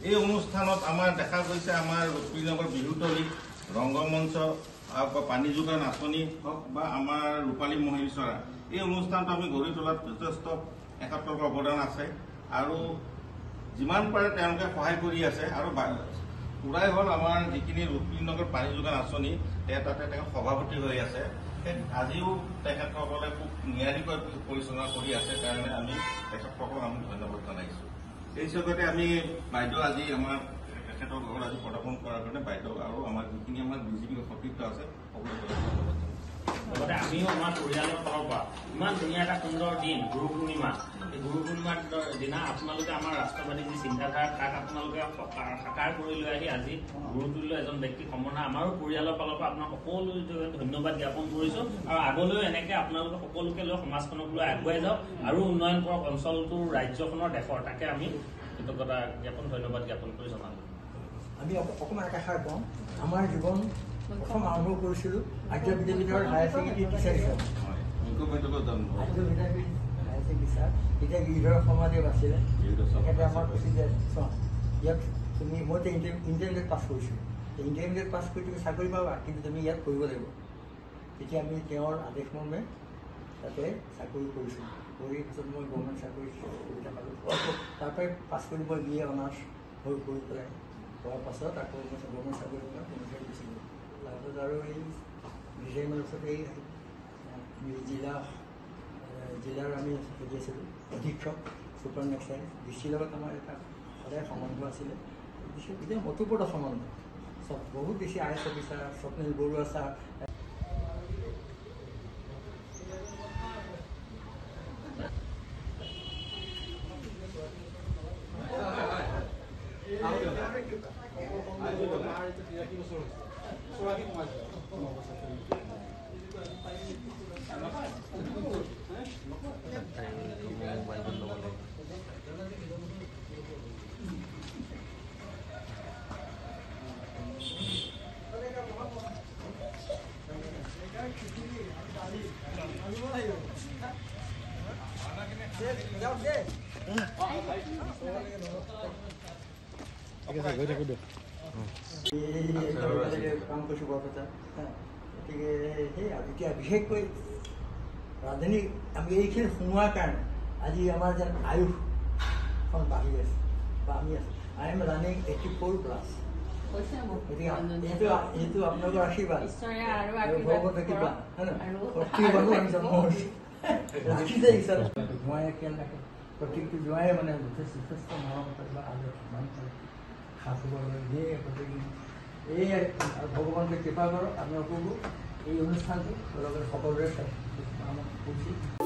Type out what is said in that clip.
এই অনুষ্ঠানত আমাৰ দেখা গৈছে আমাৰ ৰূপীনগৰ বিহুতলী ৰংগমঞ্চ পানী যোগান আঁচনি হওক বা আমাৰ ৰূপালী মহিচৰা এই অনুষ্ঠানটো আমি গঢ়ি তোলাত যথেষ্ট একাত্মক অৱদান আছে আৰু যিমান পাৰে তেওঁলোকে সহায় কৰি আছে আৰু পুৰাই হ'ল আমাৰ যিখিনি ৰূপীনগৰ পানী যোগান আঁচনি তাতে তেওঁ সভাপতি হৈ আছে আজিও তেখেতসকলে খুব নিয়াৰিকৈ পৰিচালনা কৰি আছে কাৰণে আমি তেখেতসকলক আমি ধন্যবাদ জনাইছোঁ। এই হিচাপতে আমি বাইদেউ আজি আমাৰ তেখেতৰ ঘৰত আজি প্ৰদৰ্শন কৰাৰ কাৰণে বাইদেউ আৰু আমাৰ যিখিনি আমাৰ বিজেপি সতীৰ্থ আছে সকলোকে ধন্যবাদ লগতে আমিও আমাৰ পৰিয়ালৰ ফালৰ পৰা ইমান ধুনীয়া এটা সুন্দৰ দিন গুৰু পূৰ্ণিমা এই গুৰু পূৰ্ণিমাৰ দিনা আপোনালোকে আমাৰ ৰাষ্ট্ৰবাদী যি চিন্তাধাৰা তাক আপোনালোকে সাকাৰ কৰি লৈ আহি আজি গুৰুতুল্য এজন ব্যক্তি সম্বন্ধা আমাৰো পৰিয়ালৰ ফালৰ পৰা আপোনাক সকলো ধন্যবাদ জ্ঞাপন কৰিছোঁ আৰু আগলৈও এনেকৈ আপোনালোকে সকলোকে লৈ সমাজখনক লৈ আগুৱাই যাওক আৰু উন্নয়ন কৰক অঞ্চলটোৰ ৰাজ্যখনৰ দেশৰ তাকে আমি কৃতজ্ঞতা জ্ঞাপন ধন্যবাদ জ্ঞাপন কৰি জনালোঁ। আমি অকণমান একাষাৰ কওঁ আমাৰ জীৱন প্ৰথম আৰম্ভ কৰিছিলোঁ আৰ্য বিদ্যাপীঠৰ হায়াৰ ছেকেণ্ডেৰী টিচাৰ হিচাপে Arya Vidyapeeth higher secondary teacher তেতিয়া গিৰিধৰ শৰ্মাদেৱ আছিলে তেখেতে আমাক কৈছিল যে ইয়াত তুমি মই ইণ্টাৰমিডিয়েট পাছ কৰিছিলোঁ ইণ্টাৰমিডিয়েট পাছ কৰি তুমি চাকৰি পাবা কিন্তু তুমি ইয়াত কৰিব লাগিব তেতিয়া আমি তেওঁৰ আদেশ মৰ্মে তাতে চাকৰি কৰিছিলোঁ কৰি পিছত মই গভৰ্ণমেণ্ট চাকৰি সুবিধা পালোঁ তাৰ পৰাই পাছ কৰি মই BA অনাৰ্ছ হৈ কৰি পেলাই হোৱাৰ পাছত আকৌ মই গভৰ্ণমেণ্ট চাকৰি পৰা তেনেকৈ গুচি গ'লোঁ তাৰপিছত আৰু এই ডিজাইনৰ পিছত এই জিলাৰ আমি হেৰি আছিলোঁ অধীক্ষক ছুপাৰনেক্সাইজ ডিচিৰ লগত আমাৰ এটা সদায় সম্বন্ধ আছিলে এতিয়া অতুপত সম্বন্ধ চব বহুত বেছি IAS অফিচাৰ স্বপ্নীল বৰুৱা ছাৰ কাম কৰিছোঁ বৰপেটা গতিকে সেই এতিয়া বিশেষকৈ ৰাজধানী আমি এইখিনি সোমোৱাৰ কাৰণে আজি আমাৰ যেন আয়ুসখন বাঢ়ি আছে বা আমি আছোঁ I am running 84+. এইটো আপোনালোকৰ আশীৰ্বাদ ভগৱত কৃপা মানুহ আমি জন্ম হৈছোঁ ৰাখিছে ঈশ্বৰ জোঁৱাই খেল ৰাখে প্ৰত্যেকটো জোঁৱাই মানে যথেষ্ট মৰম কৰে বা আদৰ সন্মান কৰে খা খবৰ লৈ দিয়ে গতিকে এই ভগৱানকে কৃপা কৰক আপোনালোককো এই অনুষ্ঠানটো লগতে সকলোৰে কৰিছোঁ